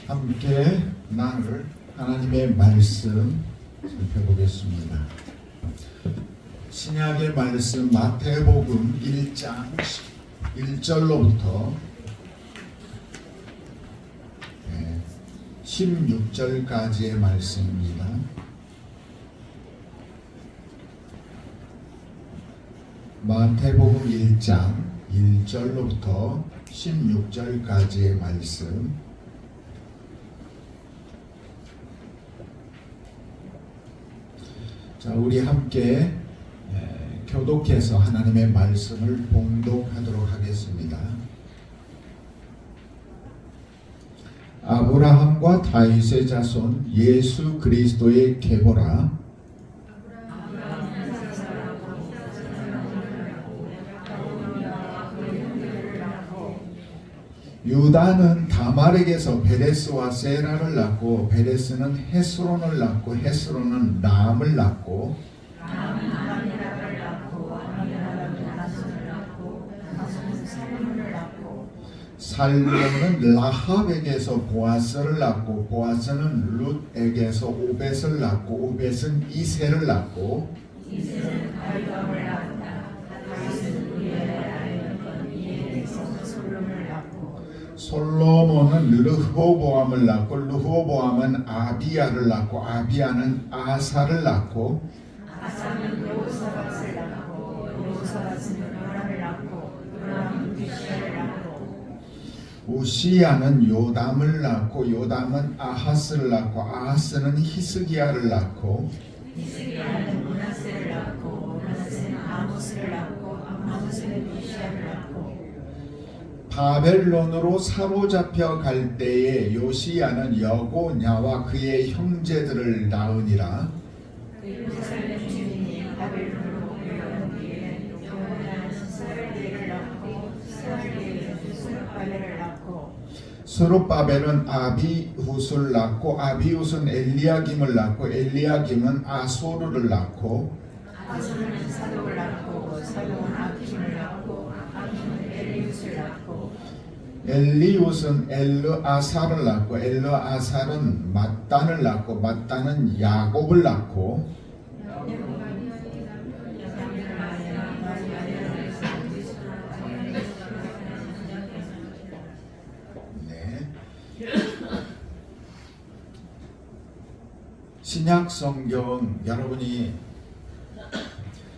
함께 나눌 하나님의 말씀 살펴보겠습니다. 신약의 말씀 마태복음 1장 1절로부터 16절까지의 말씀입니다. 마태복음 1장 1절로부터 16절까지의 말씀. 자, 우리 함께 교독해서 하나님의 말씀을 봉독하도록 하겠습니다. 아브라함과 다윗의 자손 예수 그리스도의 계보라. 유다는 다말에게서 베레스와 세라를 낳고 베레스는 헤스론을 낳고 헤스론은 람을 낳고 람은 아미나답을 낳고 아미나답은 나손을 낳고 나손은 살몬을 낳고 살몬은 라합에게서 보아스를 낳고 보아스는 룻에게서 오벳을 낳고 오벳은 이새를 낳고 이새는 갈감을 낳았다. 다윗은 우리의 아이였던 이에게서 솔롬을 낳고 솔로몬은 르호보암을 낳고 르호보암은 아비야를 낳고 아비야는 아사를 낳고 아사는 여호사밧을 낳고 여호사밧은 요람을 낳고 요람은 우시야를 낳고 우시야는 요담을 낳고 요담은 아하스를 낳고 아하스는 히스기야를 낳고 히스기야는 므낫세를 낳고 므낫세는 아모스를 낳고 아모스는 요시야를 낳고 바벨론으로 사로잡혀 갈 때에 요시야는 여고냐와 그의 형제들을 낳으니라. 예루살렘 주민이 바벨론으로 끌려간 뒤에 여고냐는 스알디엘을 낳고 스알디엘은 스룹바벨을 낳고 스룹바벨은 아비훗을 낳고 아비훗은 엘리야김을 낳고 엘리야김은 아소르를 낳고 아소르는 사독을 낳고 사독은 아킴을 낳고 아킴은 엘리훗을 낳고 엘리훗은 엘르아살을 낳고 엘르아살은 mat단을 낳고 mat단은 야곱을 낳고 신약 성경 여러분이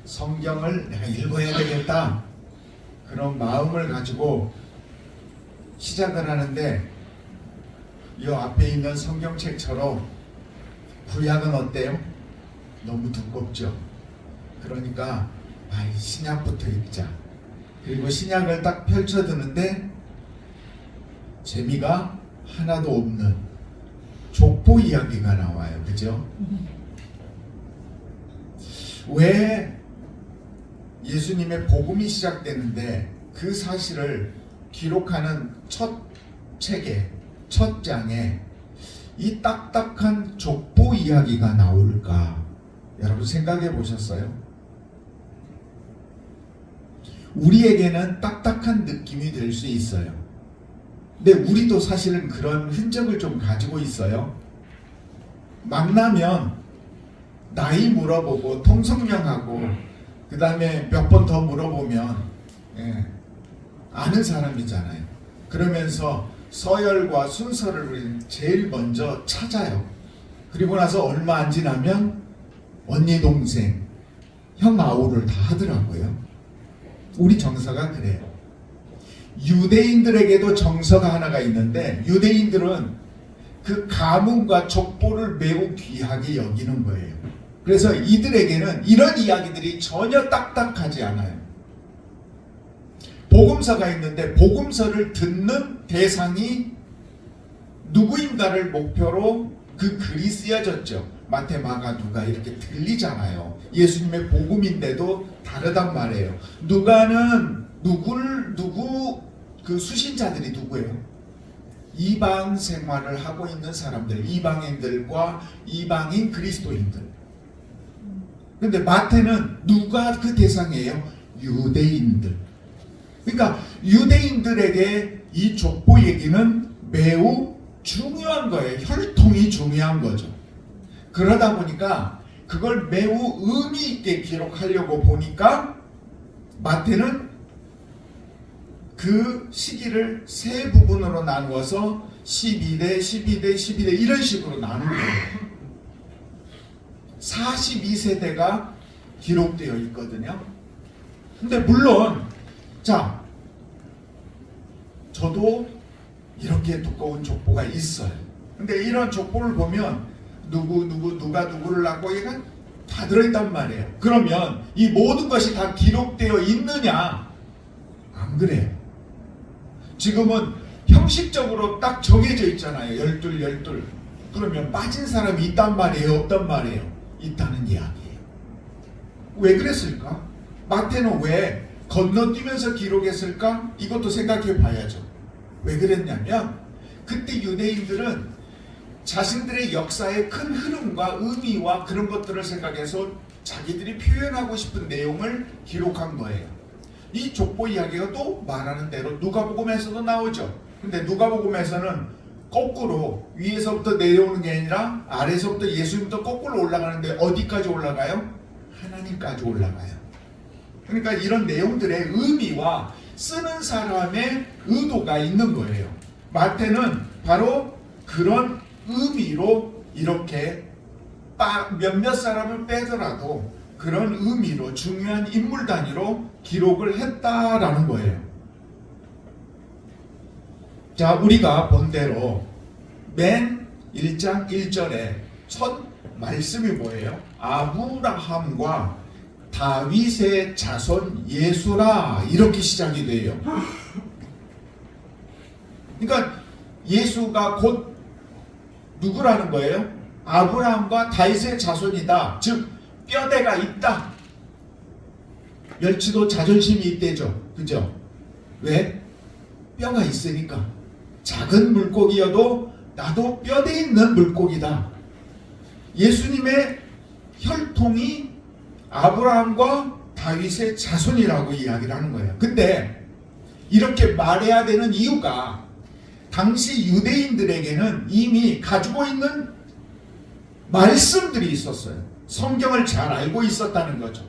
성경을 내가 읽어야 되겠다 그런 마음을 가지고 시작을 하는데 이 앞에 있는 성경책처럼 구약은 어때요? 너무 두껍죠. 그러니까 신약부터 읽자. 그리고 신약을 딱 펼쳐드는데 재미가 하나도 없는 족보 이야기가 나와요. 그죠? 왜 예수님의 복음이 시작되는데 그 사실을 기록하는 첫 책에 첫 장에 이 딱딱한 족보 이야기가 나올까? 여러분 생각해 보셨어요? 우리에게는 딱딱한 느낌이 될 수 있어요. 근데 우리도 사실은 그런 흔적을 좀 가지고 있어요. 만나면 나이 물어보고 통성명하고 그 다음에 몇 번 더 물어보면 아는 사람이잖아요. 그러면서 서열과 순서를 우리는 제일 먼저 찾아요. 그리고 나서 얼마 안 지나면 언니 동생 형 아우를 다 하더라고요. 우리 정서가 그래요. 유대인들에게도 정서가 하나가 있는데 유대인들은 그 가문과 족보를 매우 귀하게 여기는 거예요. 그래서 이들에게는 이런 이야기들이 전혀 딱딱하지 않아요. 복음서가 있는데 복음서를 듣는 대상이 누구인가를 목표로 그 글이 쓰여졌죠. 마태, 마가, 누가 이렇게 들리잖아요. 예수님의 복음인데도 다르단 말이에요. 누가는 누구 그 수신자들이 누구예요? 이방 생활을 하고 있는 사람들, 이방인들과 이방인 그리스도인들. 근데 마태는 누가 그 대상이에요? 유대인들. 그러니까 유대인들에게 이 족보 얘기는 매우 중요한 거예요. 혈통이 중요한 거죠. 그러다 보니까 그걸 매우 의미 있게 기록하려고 보니까 마태는 그 시기를 세 부분으로 나누어서 12대, 12대, 12대 이런 식으로 나눈 거예요. 42세대가 기록되어 있거든요. 근데 물론 자, 저도 이렇게 두꺼운 족보가 있어요. 근데 이런 족보를 보면 누가 누구를 낳고 얘가 다 들어있단 말이에요. 그러면 이 모든 것이 다 기록되어 있느냐? 안 그래요. 지금은 형식적으로 딱 정해져 있잖아요. 12. 그러면 빠진 사람이 있단 말이에요? 없단 말이에요? 있다는 이야기예요. 왜 그랬을까? 마태는 왜 건너뛰면서 기록했을까? 이것도 생각해 봐야죠. 왜 그랬냐면 그때 유대인들은 자신들의 역사의 큰 흐름과 의미와 그런 것들을 생각해서 자기들이 표현하고 싶은 내용을 기록한 거예요. 이 족보 이야기가 또 말하는 대로 누가복음에서도 나오죠. 근데 누가복음에서는 거꾸로 위에서부터 내려오는 게 아니라 아래에서부터 예수님부터 거꾸로 올라가는데 어디까지 올라가요? 하나님까지 올라가요. 그러니까 이런 내용들의 의미와 쓰는 사람의 의도가 있는 거예요. 마태는 바로 그런 의미로 이렇게 몇몇 사람을 빼더라도 그런 의미로 중요한 인물 단위로 기록을 했다라는 거예요. 자, 우리가 본 대로 맨 1장 1절에 첫 말씀이 뭐예요? 아브라함과 다윗의 자손 예수라 이렇게 시작이 돼요. 그러니까 예수가 곧 누구라는 거예요? 아브라함과 다윗의 자손이다. 즉 뼈대가 있다. 멸치도 자존심이 있대죠. 그죠? 왜? 뼈가 있으니까. 작은 물고기여도 나도 뼈대 있는 물고기다. 예수님의 혈통이 아브라함과 다윗의 자손이라고 이야기를 하는 거예요. 근데 이렇게 말해야 되는 이유가 당시 유대인들에게는 이미 가지고 있는 말씀들이 있었어요. 성경을 잘 알고 있었다는 거죠.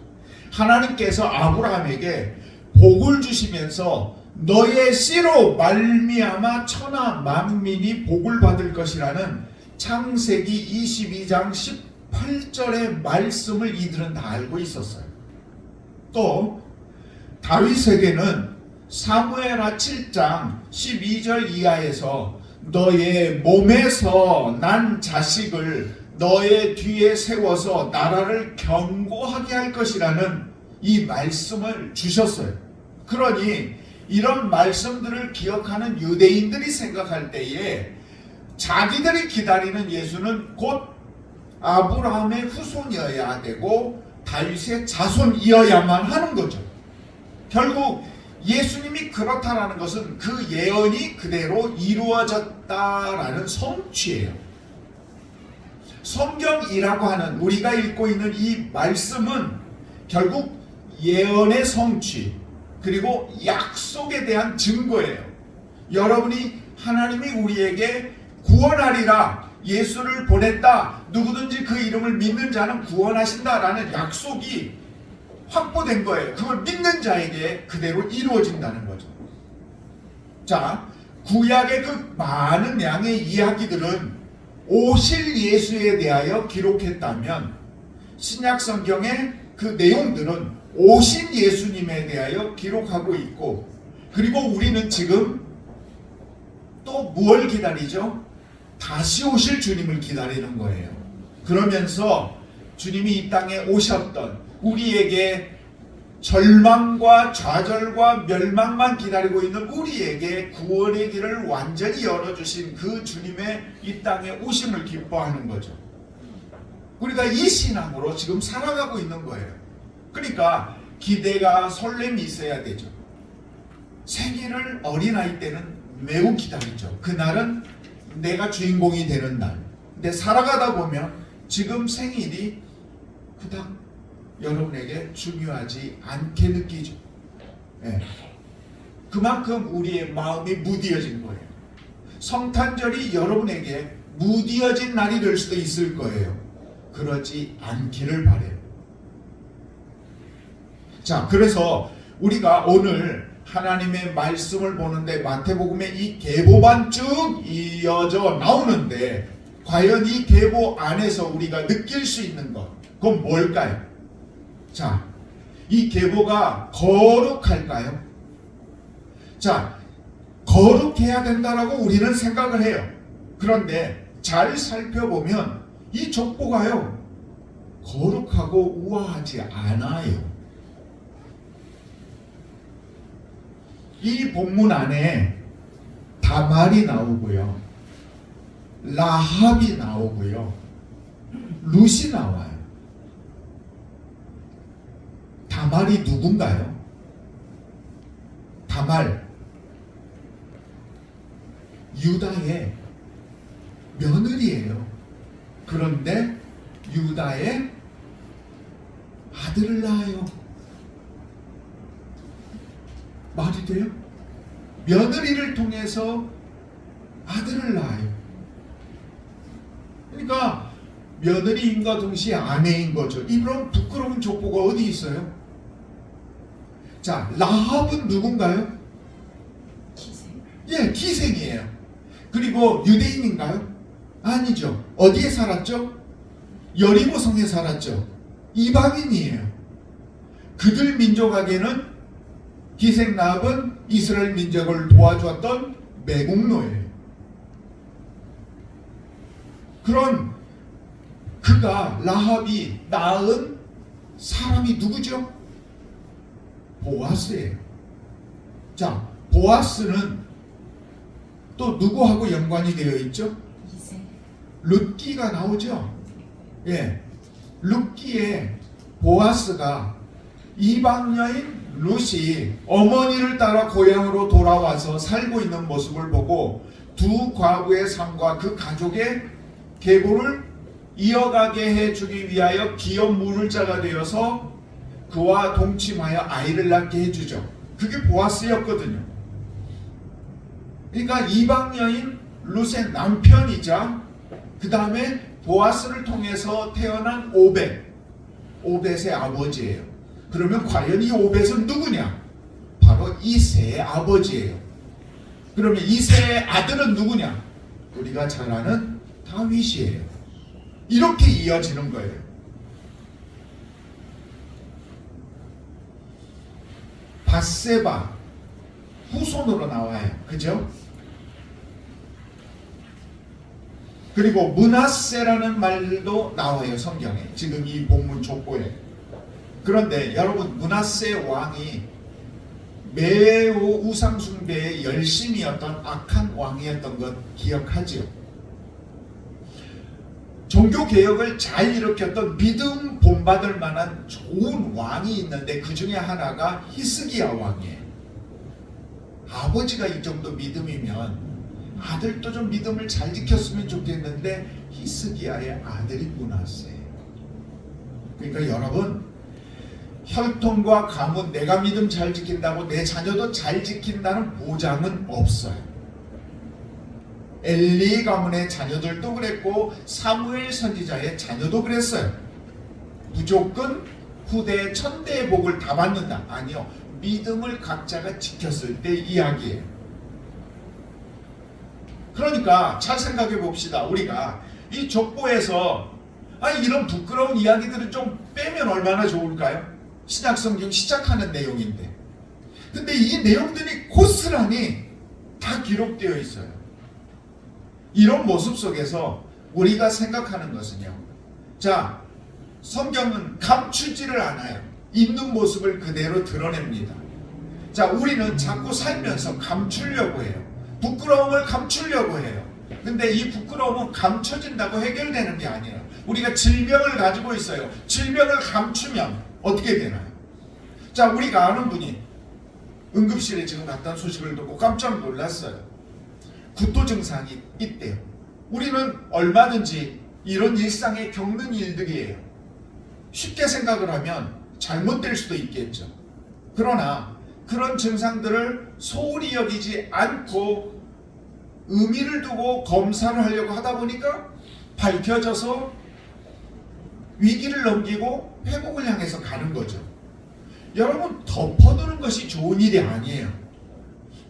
하나님께서 아브라함에게 복을 주시면서 너의 씨로 말미암아 천하 만민이 복을 받을 것이라는 창세기 22장 18절의 말씀을 이들은 다 알고 있었어요. 또 다윗에게는 사무엘하 7장 12절 이하에서 너의 몸에서 난 자식을 너의 뒤에 세워서 나라를 견고하게 할 것이라는 이 말씀을 주셨어요. 그러니 이런 말씀들을 기억하는 유대인들이 생각할 때에 자기들이 기다리는 예수는 곧 아브라함의 후손이어야 되고 다윗의 자손이어야만 하는 거죠. 결국 예수님이 그렇다라는 것은 그 예언이 그대로 이루어졌다라는 성취예요. 성경이라고 하는 우리가 읽고 있는 이 말씀은 결국 예언의 성취 그리고 약속에 대한 증거예요. 여러분이 하나님이 우리에게 구원하리라 예수를 보냈다 누구든지 그 이름을 믿는 자는 구원하신다라는 약속이 확보된 거예요. 그걸 믿는 자에게 그대로 이루어진다는 거죠. 자, 구약의 그 많은 양의 이야기들은 오실 예수에 대하여 기록했다면 신약 성경의 그 내용들은 오신 예수님에 대하여 기록하고 있고 그리고 우리는 지금 또 무엇을 기다리죠? 다시 오실 주님을 기다리는 거예요. 그러면서 주님이 이 땅에 오셨던 우리에게 절망과 좌절과 멸망만 기다리고 있는 우리에게 구원의 길을 완전히 열어주신 그 주님의 이 땅에 오심을 기뻐하는 거죠. 우리가 이 신앙으로 지금 살아가고 있는 거예요. 그러니까 기대가 설렘이 있어야 되죠. 생일을 어린아이 때는 매우 기다리죠. 그날은 내가 주인공이 되는 날. 근데 살아가다 보면 지금 생일이 그닥 여러분에게 중요하지 않게 느끼죠. 네. 그만큼 우리의 마음이 무디어진 거예요. 성탄절이 여러분에게 무뎌진 날이 될 수도 있을 거예요. 그러지 않기를 바래요. 자, 그래서 우리가 오늘 하나님의 말씀을 보는데 마태복음에 이 계보만 쭉 이어져 나오는데 과연 이 계보 안에서 우리가 느낄 수 있는 것, 그건 뭘까요? 자, 이 계보가 거룩할까요? 자, 거룩해야 된다라고 우리는 생각을 해요. 그런데 잘 살펴보면 이 족보가요, 거룩하고 우아하지 않아요. 이 본문 안에 다말이 나오고요, 라합이 나오고요, 룻이 나와요. 다말이 누군가요? 다말, 유다의 며느리예요. 그런데 유다의 아들을 낳아요. 말이 돼요? 며느리를 통해서 아들을 낳아요. 그러니까 며느리인과 동시에 아내인 거죠. 이런 부끄러운 족보가 어디 있어요? 자, 라합은 누군가요? 기생. 예, 기생이에요. 그리고 유대인인가요? 아니죠. 어디에 살았죠? 여리고성에 살았죠. 이방인이에요. 그들 민족에게는 기생 라합은 이스라엘 민족을 도와주었던 매국노예요. 그런 그가, 라합이 낳은 사람이 누구죠? 보아스예요. 자, 보아스는 또 누구하고 연관이 되어 있죠? 이세. 룻기가 나오죠. 예, 룻기에 보아스가 이방 여인 룻이 어머니를 따라 고향으로 돌아와서 살고 있는 모습을 보고 두 과부의 삶과 그 가족의 계보를 이어가게 해주기 위하여 기업 물을 자가 되어서 그와 동침하여 아이를 낳게 해주죠. 그게 보아스였거든요. 그러니까 이방 여인 룻의 남편이자 그 다음에 보아스를 통해서 태어난 오벳의 아버지예요. 그러면 과연 이 오벳은 누구냐? 바로 이새의 아버지예요. 그러면 이새의 아들은 누구냐? 우리가 잘 아는 다윗이에요. 이렇게 이어지는 거예요. 밧세바 후손으로 나와요. 그죠? 그리고 므낫세라는 말도 나와요. 성경에. 지금 이 본문 족보에. 그런데 여러분, 므낫세 왕이 매우 우상숭배에 열심이었던 악한 왕이었던 것 기억하죠? 종교개혁을 잘 일으켰던 믿음 본받을 만한 좋은 왕이 있는데 그 중에 하나가 히스기야 왕이에요. 아버지가 이 정도 믿음이면 아들도 좀 믿음을 잘 지켰으면 좋겠는데 히스기야의 아들이 므낫세예요. 그러니까 여러분, 혈통과 가문, 내가 믿음 잘 지킨다고 내 자녀도 잘 지킨다는 보장은 없어요. 엘리 가문의 자녀들도 그랬고 사무엘 선지자의 자녀도 그랬어요. 무조건 후대의 천대의 복을 다 받는다. 아니요. 믿음을 각자가 지켰을 때 이야기예요. 그러니까 잘 생각해 봅시다. 우리가 이 족보에서 이런 부끄러운 이야기들을 좀 빼면 얼마나 좋을까요? 신약성경 시작하는 내용인데. 근데 이 내용들이 고스란히 다 기록되어 있어요. 이런 모습 속에서 우리가 생각하는 것은요. 자, 성경은 감추지를 않아요. 있는 모습을 그대로 드러냅니다. 자, 우리는 자꾸 살면서 감추려고 해요. 부끄러움을 감추려고 해요. 근데 이 부끄러움은 감춰진다고 해결되는 게 아니에요. 우리가 질병을 가지고 있어요. 질병을 감추면 어떻게 되나요? 자, 우리가 아는 분이 응급실에 지금 갔다는 소식을 듣고 깜짝 놀랐어요. 구토 증상이 있대요. 우리는 얼마든지 이런 일상에 겪는 일들이에요. 쉽게 생각을 하면 잘못될 수도 있겠죠. 그러나 그런 증상들을 소홀히 여기지 않고 의미를 두고 검사를 하려고 하다 보니까 밝혀져서 위기를 넘기고 회복을 향해서 가는 거죠. 여러분, 덮어두는 것이 좋은 일이 아니에요.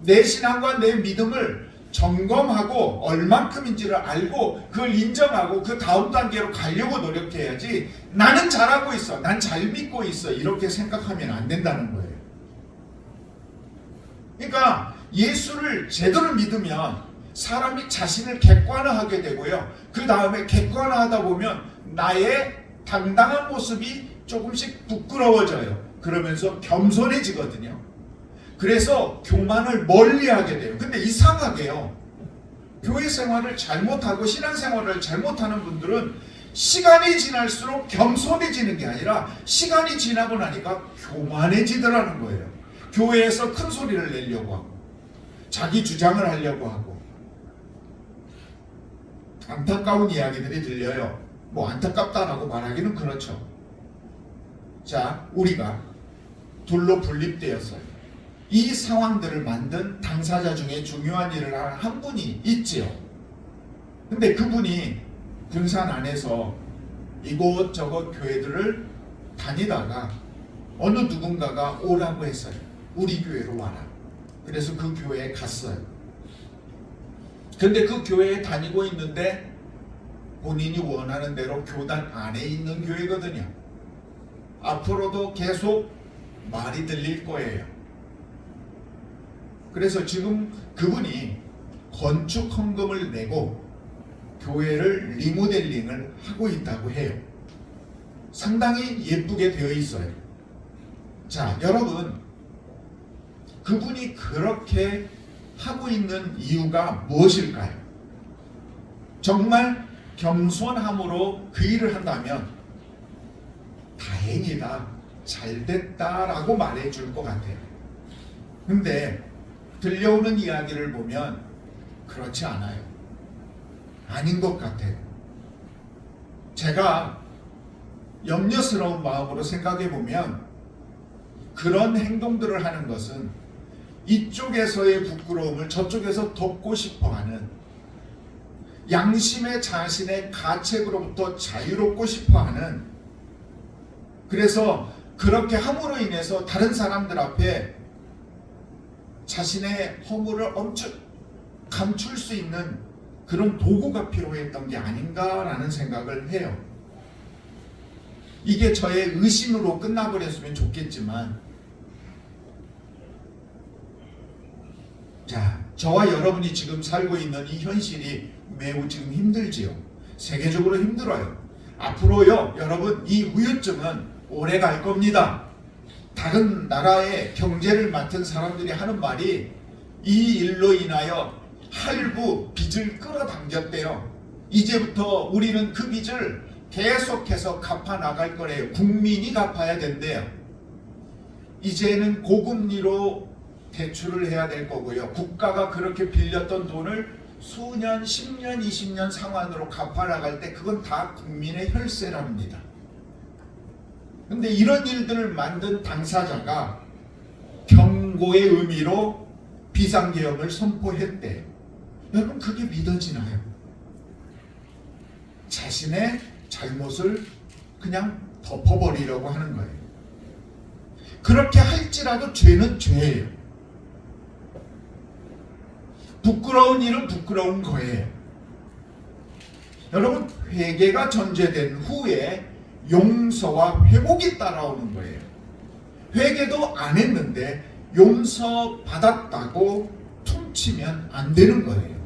내 신앙과 내 믿음을 점검하고 얼만큼인지를 알고 그걸 인정하고 그 다음 단계로 가려고 노력해야지, 나는 잘하고 있어, 난 잘 믿고 있어, 이렇게 생각하면 안 된다는 거예요. 그러니까 예수를 제대로 믿으면 사람이 자신을 객관화하게 되고요. 그 다음에 객관화하다 보면 나의 당당한 모습이 조금씩 부끄러워져요. 그러면서 겸손해지거든요. 그래서 교만을 멀리하게 돼요. 근데 이상하게요, 교회 생활을 잘못하고 신앙생활을 잘못하는 분들은 시간이 지날수록 겸손해지는 게 아니라 시간이 지나고 나니까 교만해지더라는 거예요. 교회에서 큰 소리를 내려고 하고 자기 주장을 하려고 하고. 안타까운 이야기들이 들려요. 뭐 안타깝다라고 말하기는 그렇죠. 자, 우리가 둘로 분립되었어요. 이 상황들을 만든 당사자 중에 중요한 일을 하는 한 분이 있지요. 근데 그분이 군산 안에서 이곳저곳 교회들을 다니다가 어느 누군가가 오라고 했어요. 우리 교회로 와라. 그래서 그 교회에 갔어요. 근데 그 교회에 다니고 있는데 본인이 원하는 대로 교단 안에 있는 교회거든요. 앞으로도 계속 말이 들릴 거예요. 그래서 지금 그분이 건축 헌금을 내고 교회를 리모델링을 하고 있다고 해요. 상당히 예쁘게 되어 있어요. 자, 여러분, 그분이 그렇게 하고 있는 이유가 무엇일까요? 정말 겸손함으로 그 일을 한다면 다행이다, 잘됐다라고 말해줄 것 같아요. 근데 들려오는 이야기를 보면 그렇지 않아요. 아닌 것 같아요. 제가 염려스러운 마음으로 생각해 보면 그런 행동들을 하는 것은 이쪽에서의 부끄러움을 저쪽에서 덮고 싶어하는, 양심의 자신의 가책으로부터 자유롭고 싶어하는, 그래서 그렇게 함으로 인해서 다른 사람들 앞에 자신의 허물을 엄청 감출 수 있는 그런 도구가 필요했던 게 아닌가라는 생각을 해요. 이게 저의 의심으로 끝나버렸으면 좋겠지만, 자, 저와 여러분이 지금 살고 있는 이 현실이 매우 지금 힘들지요. 세계적으로 힘들어요. 앞으로요, 여러분, 이 후유증은 오래 갈 겁니다. 다른 나라의 경제를 맡은 사람들이 하는 말이 이 일로 인하여 할부 빚을 끌어당겼대요. 이제부터 우리는 그 빚을 계속해서 갚아 나갈 거래요. 국민이 갚아야 된대요. 이제는 고금리로 대출을 해야 될 거고요. 국가가 그렇게 빌렸던 돈을 수년, 10년, 20년 상환으로 갚아 나갈 때 그건 다 국민의 혈세랍니다. 근데 이런 일들을 만든 당사자가 경고의 의미로 비상계엄을 선포했대요. 여러분, 그게 믿어지나요? 자신의 잘못을 그냥 덮어버리려고 하는 거예요. 그렇게 할지라도 죄는 죄예요. 부끄러운 일은 부끄러운 거예요. 여러분, 회개가 전제된 후에 용서와 회복이 따라오는 거예요. 회개도 안 했는데 용서 받았다고 퉁치면 안 되는 거예요.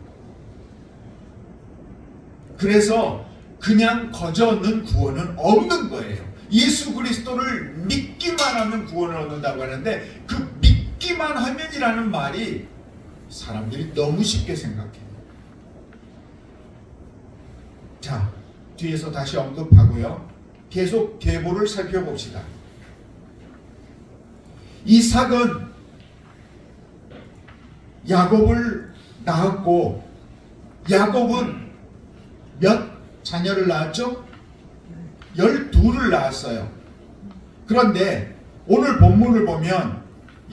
그래서 그냥 거저 얻는 구원은 없는 거예요. 예수 그리스도를 믿기만 하면 구원을 얻는다고 하는데 그 믿기만 하면이라는 말이 사람들이 너무 쉽게 생각해요. 자, 뒤에서 다시 언급하고요. 계속 계보를 살펴봅시다. 이삭은 야곱을 낳았고, 야곱은 몇 자녀를 낳았죠? 12를 낳았어요. 그런데 오늘 본문을 보면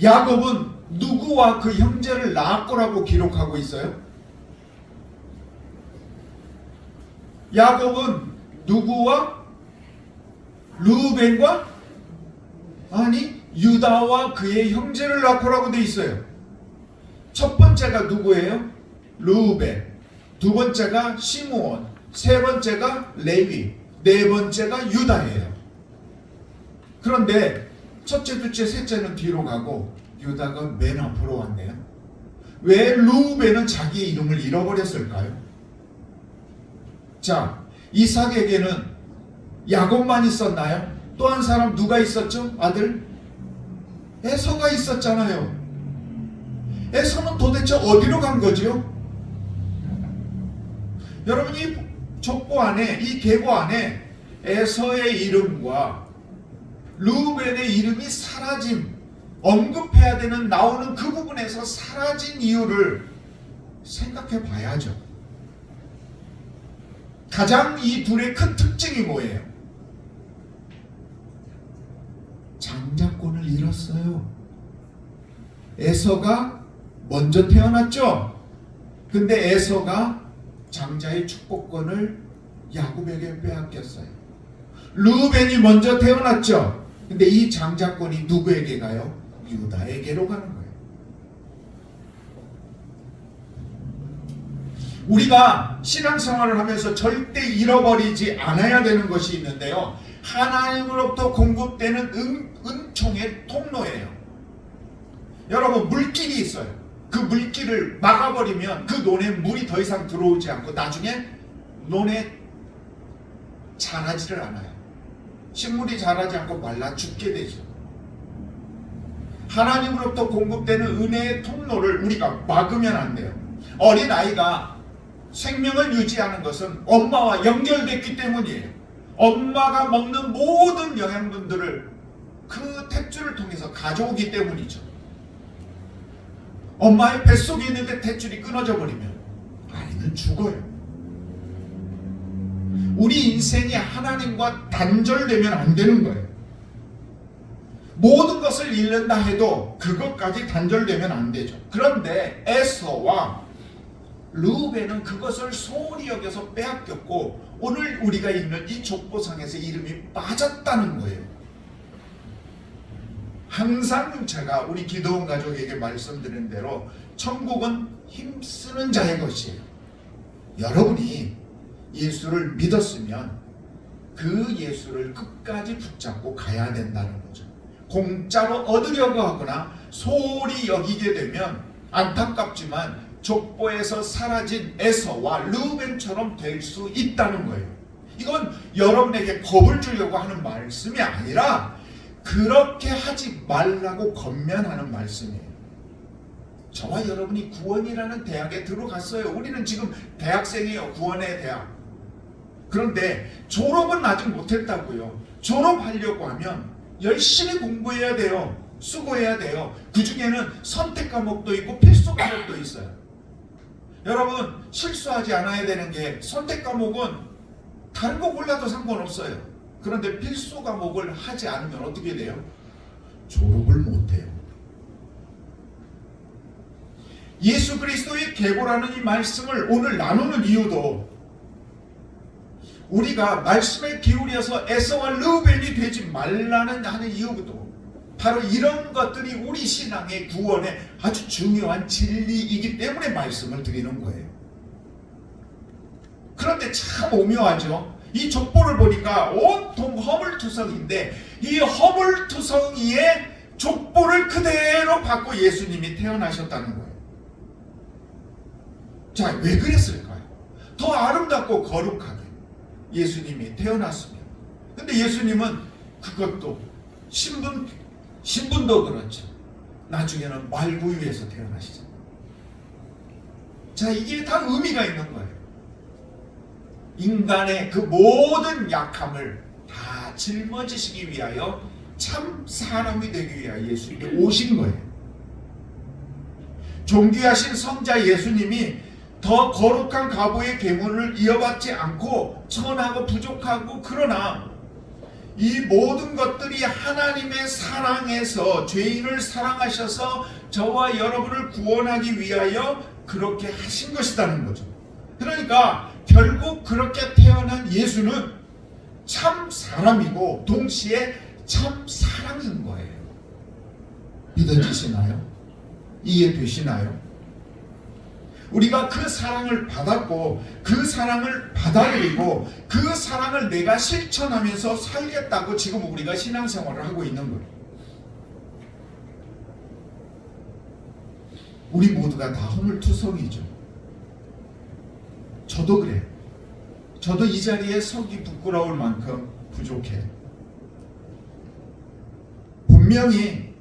야곱은 누구와 그 형제를 낳았고라고 기록하고 있어요? 야곱은 누구와? 르우벤과? 아니, 유다와 그의 형제를 낳고라고 돼 있어요. 첫 번째가 누구예요? 르우벤. 두 번째가 시므온. 세 번째가 레위. 네 번째가 유다예요. 그런데 첫째, 둘째, 셋째는 뒤로 가고 유다가 맨 앞으로 왔네요. 왜 르우벤은 자기의 이름을 잃어버렸을까요? 자, 이삭에게는 야곱만 있었나요? 또 한 사람 누가 있었죠? 아들? 에서가 있었잖아요. 에서는 도대체 어디로 간 거죠? 여러분, 이 족보 안에, 이 계보 안에 에서의 이름과 르우벤의 이름이 사라짐, 언급해야 되는, 나오는 그 부분에서 사라진 이유를 생각해 봐야죠. 가장 이 둘의 큰 특징이 뭐예요? 장자권을 잃었어요. 에서가 먼저 태어났죠. 근데 에서가 장자의 축복권을 야곱에게 빼앗겼어요. 르우벤이 먼저 태어났죠. 근데 이 장자권이 누구에게 가요? 유다에게로 가는 거예요. 우리가 신앙생활을 하면서 절대 잃어버리지 않아야 되는 것이 있는데요. 하나님으로부터 공급되는 은총의 통로예요. 여러분, 물길이 있어요. 그 물길을 막아버리면 그 논에 물이 더 이상 들어오지 않고 나중에 논에 자라지를 않아요. 식물이 자라지 않고 말라 죽게 되죠. 하나님으로부터 공급되는 은혜의 통로를 우리가 막으면 안 돼요. 어린아이가 생명을 유지하는 것은 엄마와 연결됐기 때문이에요. 엄마가 먹는 모든 영양분들을 그 탯줄을 통해서 가져오기 때문이죠. 엄마의 뱃속에 있는데 탯줄이 끊어져 버리면 아이는 죽어요. 우리 인생이 하나님과 단절되면 안 되는 거예요. 모든 것을 잃는다 해도 그것까지 단절되면 안 되죠. 그런데 에서와 르우벤은 그것을 소홀히 여겨서 빼앗겼고 오늘 우리가 읽는 이 족보상에서 이름이 빠졌다는 거예요. 항상 제가 우리 기도원 가족에게 말씀드린 대로 천국은 힘쓰는 자의 것이에요. 여러분이 예수를 믿었으면 그 예수를 끝까지 붙잡고 가야 된다는 거죠. 공짜로 얻으려고 하거나 소홀히 여기게 되면 안타깝지만 족보에서 사라진 에서와 르우벤처럼 될 수 있다는 거예요. 이건 여러분에게 겁을 주려고 하는 말씀이 아니라 그렇게 하지 말라고 권면하는 말씀이에요. 저와 여러분이 구원이라는 대학에 들어갔어요. 우리는 지금 대학생이에요. 구원의 대학. 그런데 졸업은 아직 못했다고요. 졸업하려고 하면 열심히 공부해야 돼요. 수고해야 돼요. 그 중에는 선택 과목도 있고 필수 과목도 있어요. 여러분, 실수하지 않아야 되는 게 선택 과목은 다른 거 골라도 상관없어요. 그런데 필수 과목을 하지 않으면 어떻게 돼요? 졸업을 못해요. 예수 그리스도의 계보라는 이 말씀을 오늘 나누는 이유도 우리가 말씀에 기울여서 에서와 르우벤이 되지 말라는 하는 이유도 바로 이런 것들이 우리 신앙의 구원에 아주 중요한 진리이기 때문에 말씀을 드리는 거예요. 그런데 참 오묘하죠. 이 족보를 보니까 온통 허물투성인데 이 허물투성이의 족보를 그대로 받고 예수님이 태어나셨다는 거예요. 자, 왜 그랬을까요? 더 아름답고 거룩하게 예수님이 태어났습니다. 근데 예수님은 그것도 신분도 그렇죠. 나중에는 말구유에서 태어나시잖아요. 자, 이게 다 의미가 있는 거예요. 인간의 그 모든 약함을 다 짊어지시기 위하여 참 사람이 되기 위하여 예수님이 오신 거예요. 존귀하신 성자 예수님이 더 거룩한 가보의 계문을 이어받지 않고 천하고 부족하고 그러나 이 모든 것들이 하나님의 사랑에서 죄인을 사랑하셔서 저와 여러분을 구원하기 위하여 그렇게 하신 것이라는 거죠. 그러니까 결국 그렇게 태어난 예수는 참 사람이고 동시에 참 사랑인 거예요. 믿어지시나요? 이해되시나요? 우리가 그 사랑을 받았고 그 사랑을 받아들이고 그 사랑을 내가 실천하면서 살겠다고 지금 우리가 신앙생활을 하고 있는 거예요. 우리 모두가 다 허물투성이죠. 저도 그래요. 저도 이 자리에 서기 부끄러울 만큼 부족해요. 분명히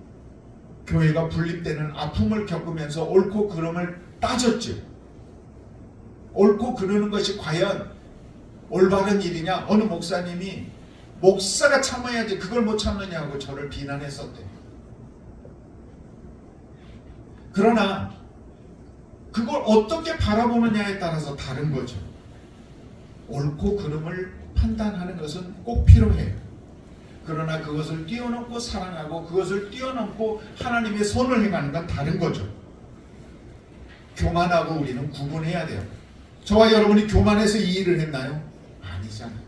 교회가 분립되는 아픔을 겪으면서 옳고 그름을 따졌죠. 옳고 그르는 것이 과연 올바른 일이냐? 어느 목사님이 목사가 참아야지 그걸 못 참느냐고 저를 비난했었대요. 그러나 그걸 어떻게 바라보느냐에 따라서 다른 거죠. 옳고 그름을 판단하는 것은 꼭 필요해요. 그러나 그것을 뛰어넘고 사랑하고 그것을 뛰어넘고 하나님의 선을 행하는 건 다른 거죠. 교만하고 우리는 구분해야 돼요. 저와 여러분이 교만해서 이 일을 했나요? 아니잖아요.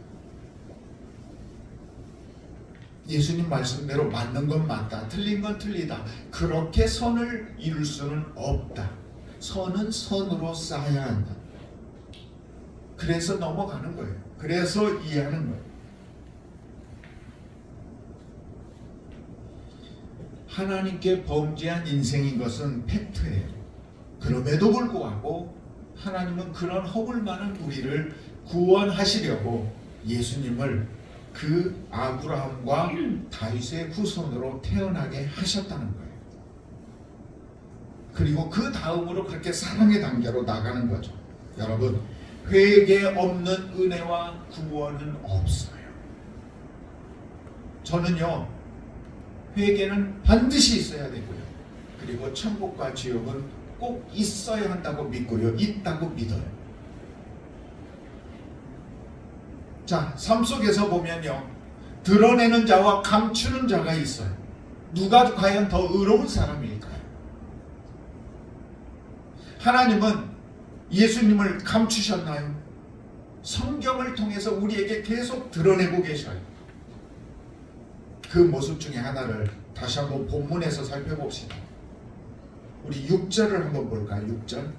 예수님 말씀대로 맞는 건 맞다, 틀린 건 틀리다. 그렇게 선을 이룰 수는 없다. 선은 선으로 쌓아야 한다. 그래서 넘어가는 거예요. 그래서 이해하는 거예요. 하나님께 범죄한 인생인 것은 팩트예요. 그럼에도 불구하고 하나님은 그런 허물 많은 우리를 구원하시려고 예수님을 그 아브라함과 다윗의 후손으로 태어나게 하셨다는 거예요. 그리고 그 다음으로 그렇게 사랑의 단계로 나가는 거죠. 여러분, 회개 없는 은혜와 구원은 없어요. 저는요, 회개는 반드시 있어야 되고요. 그리고 천국과 지옥은 꼭 있어야 한다고 믿고요. 있다고 믿어요. 자, 삶 속에서 보면요, 드러내는 자와 감추는 자가 있어요. 누가 과연 더 의로운 사람일까요? 하나님은 예수님을 감추셨나요? 성경을 통해서 우리에게 계속 드러내고 계셔요. 그 모습 중에 하나를 다시 한번 본문에서 살펴봅시다. 우리 6절을 한번 볼까요? 6절.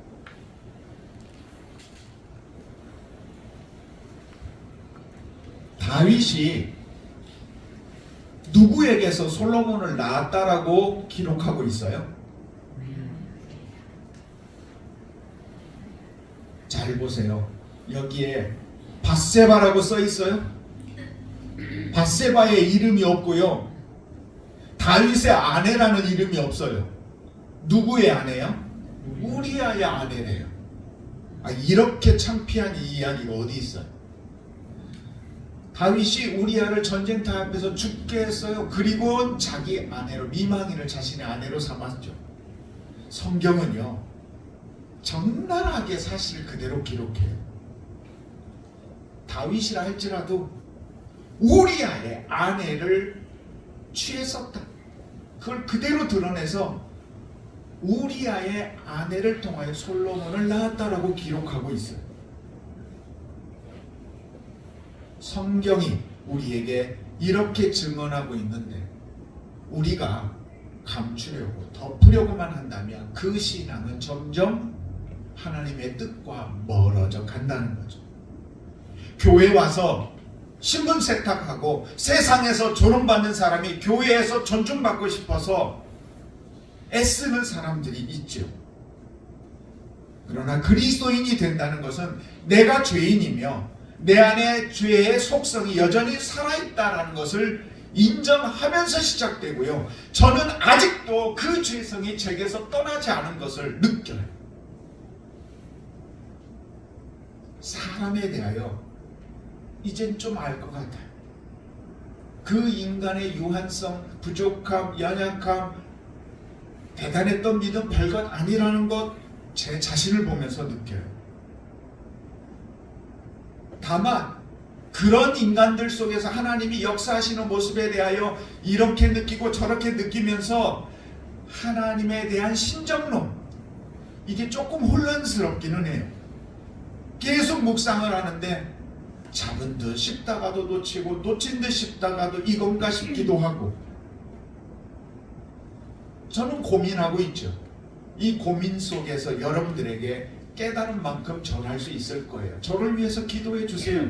다윗이 누구에게서 솔로몬을 낳았다라고 기록하고 있어요? 잘 보세요. 여기에 밧세바라고 써 있어요. 밧세바의 이름이 없고요. 다윗의 아내라는 이름이 없어요. 누구의 아내요? 우리아의 아내래요. 이렇게 창피한 이 이야기가 어디 있어요? 다윗이 우리아를 전쟁터 앞에서 죽게 했어요. 그리고 자기 아내로, 미망인을 자신의 아내로 삼았죠. 성경은요, 적나라하게 사실 그대로 기록해요. 다윗이라 할지라도 우리아의 아내를 취했었다. 그걸 그대로 드러내서 우리아의 아내를 통하여 솔로몬을 낳았다라고 기록하고 있어요. 성경이 우리에게 이렇게 증언하고 있는데 우리가 감추려고 덮으려고만 한다면 그 신앙은 점점 하나님의 뜻과 멀어져 간다는 거죠. 교회 와서 신분 세탁하고 세상에서 존엄받는 사람이 교회에서 존중받고 싶어서 애쓰는 사람들이 있죠. 그러나 그리스도인이 된다는 것은 내가 죄인이며 내 안에 죄의 속성이 여전히 살아있다는 것을 인정하면서 시작되고요. 저는 아직도 그 죄성이 제게서 떠나지 않은 것을 느껴요. 사람에 대하여 이젠 좀 알 것 같아요. 그 인간의 유한성, 부족함, 연약함, 대단했던 믿음 별것 아니라는 것 제 자신을 보면서 느껴요. 다만 그런 인간들 속에서 하나님이 역사하시는 모습에 대하여 이렇게 느끼고 저렇게 느끼면서 하나님에 대한 신정론, 이게 조금 혼란스럽기는 해요. 계속 묵상을 하는데 잡은 듯 싶다가도 놓치고 놓친 듯 싶다가도 이건가 싶기도 하고 저는 고민하고 있죠. 이 고민 속에서 여러분들에게 깨달은 만큼 전할 수 있을 거예요. 저를 위해서 기도해 주세요.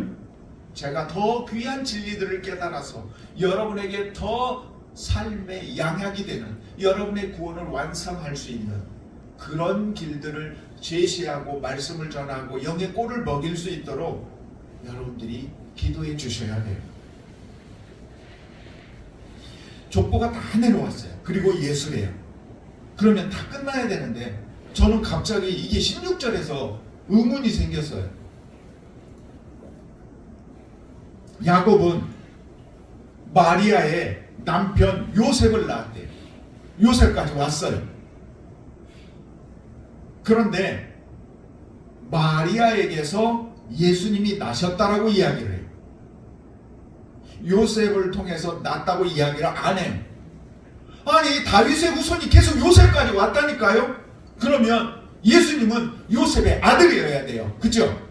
제가 더 귀한 진리들을 깨달아서 여러분에게 더 삶의 양약이 되는 여러분의 구원을 완성할 수 있는 그런 길들을 제시하고 말씀을 전하고 영의 꼴을 먹일 수 있도록 여러분들이 기도해 주셔야 돼요. 족보가 다 내려왔어요. 그리고 예수래요. 그러면 다 끝나야 되는데 저는 갑자기 이게 16절에서 의문이 생겼어요. 야곱은 마리아의 남편 요셉을 낳았대요. 요셉까지 왔어요. 그런데 마리아에게서 예수님이 나셨다라고 이야기를 해요. 요셉을 통해서 낳았다고 이야기를 안 해요. 아니 다윗의 후손이 계속 요셉까지 왔다니까요. 그러면 예수님은 요셉의 아들이어야 돼요. 그죠?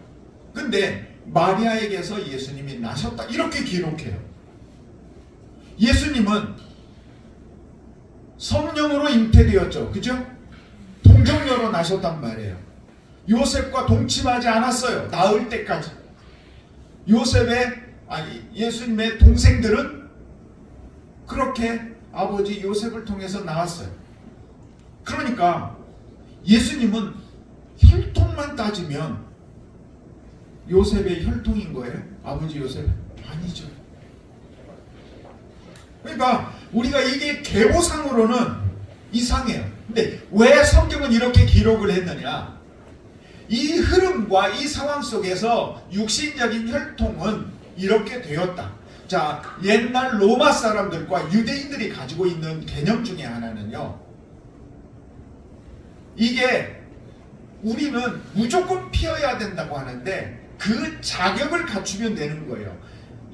근데 마리아에게서 예수님이 나셨다 이렇게 기록해요. 예수님은 성령으로 잉태되었죠. 그죠? 동정녀로 나셨단 말이에요. 요셉과 동침하지 않았어요. 낳을 때까지. 예수님의 동생들은 그렇게 아버지 요셉을 통해서 나왔어요. 그러니까 예수님은 혈통만 따지면 요셉의 혈통인 거예요? 아버지 요셉? 아니죠. 그러니까 우리가 이게 계보상으로는 이상해요. 근데 왜 성경은 이렇게 기록을 했느냐? 이 흐름과 이 상황 속에서 육신적인 혈통은 이렇게 되었다. 자, 옛날 로마 사람들과 유대인들이 가지고 있는 개념 중에 하나는요. 이게 우리는 무조건 피어야 된다고 하는데 그 자격을 갖추면 되는 거예요.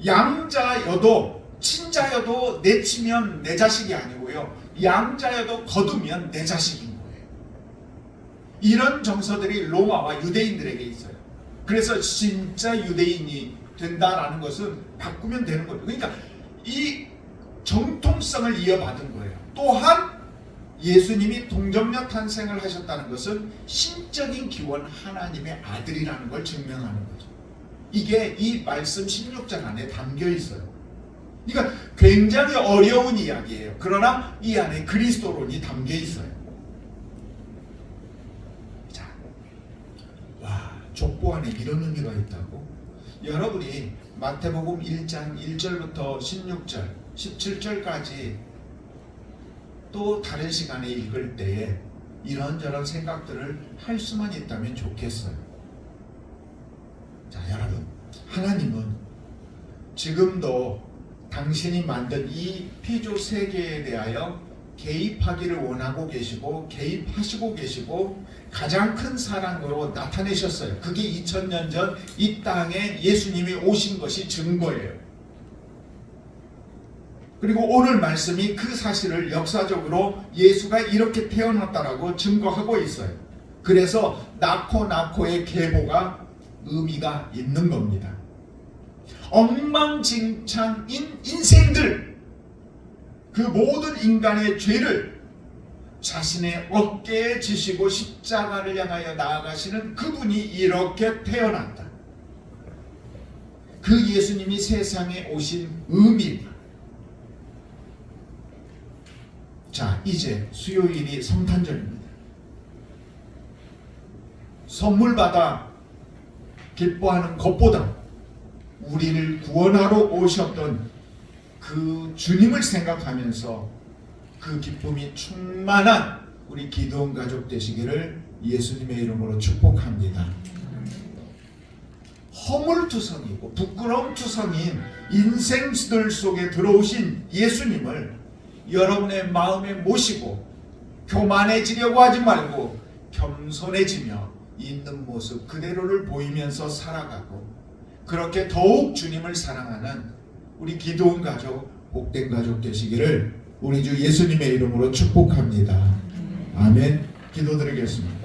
양자여도 친자여도 내치면 내 자식이 아니고요. 양자여도 거두면 내 자식인 거예요. 이런 정서들이 로마와 유대인들에게 있어요. 그래서 진짜 유대인이 된다라는 것은 바꾸면 되는 거죠. 그러니까 이 정통성을 이어받은 거예요. 또한 예수님이 동정녀 탄생을 하셨다는 것은 신적인 기원 하나님의 아들이라는 걸 증명하는 거죠. 이게 이 말씀 16장 안에 담겨 있어요. 그러니까 굉장히 어려운 이야기예요. 그러나 이 안에 그리스도론이 담겨 있어요. 자, 와, 족보 안에 이런 의미가 있다고? 여러분이 마태복음 1장 1절부터 16절, 17절까지 또 다른 시간에 읽을 때에 이런저런 생각들을 할 수만 있다면 좋겠어요. 자, 여러분, 하나님은 지금도 당신이 만든 이 피조 세계에 대하여 개입하기를 원하고 계시고 개입하시고 계시고 가장 큰 사랑으로 나타내셨어요. 그게 2000년 전 이 땅에 예수님이 오신 것이 증거예요. 그리고 오늘 말씀이 그 사실을 역사적으로 예수가 이렇게 태어났다라고 증거하고 있어요. 그래서 낳고의 계보가 의미가 있는 겁니다. 엉망진창인 인생들, 그 모든 인간의 죄를 자신의 어깨에 지시고 십자가를 향하여 나아가시는 그분이 이렇게 태어났다. 그 예수님이 세상에 오신 의미입니다. 자, 이제 수요일이 성탄절입니다. 선물 받아 기뻐하는 것보다 우리를 구원하러 오셨던 그 주님을 생각하면서 그 기쁨이 충만한 우리 기도원 가족 되시기를 예수님의 이름으로 축복합니다. 허물투성이고 부끄러움투성인 인생들 속에 들어오신 예수님을 여러분의 마음에 모시고 교만해지려고 하지 말고 겸손해지며 있는 모습 그대로를 보이면서 살아가고 그렇게 더욱 주님을 사랑하는 우리 기도원 가족, 복된 가족 되시기를 우리 주 예수님의 이름으로 축복합니다. 아멘. 기도드리겠습니다.